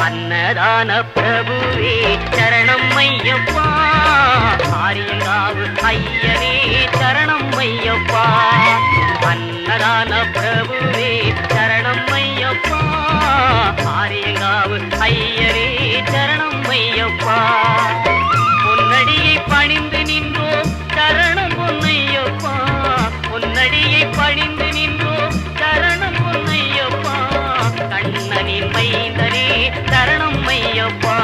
அன்னதான பிரபுவே சரணம் ஐயப்பா, ஆரியங்காவு ஐயனே சரணம் ஐயப்பா. அன்னதான பிரபுவே சரணம் ஐயப்பா, ஆரியங்காவு ஐயனே சரணம் ஐயப்பா. பொன்னடியை பணிந்து நின்றோம் சரணம் பொன்னையப்பா, பொன்னடியை பணிந்து நின்றோம் சரணம் பொன்னையப்பா. கண்ணனின் மைந்தனே சரணம் ஐயப்பா.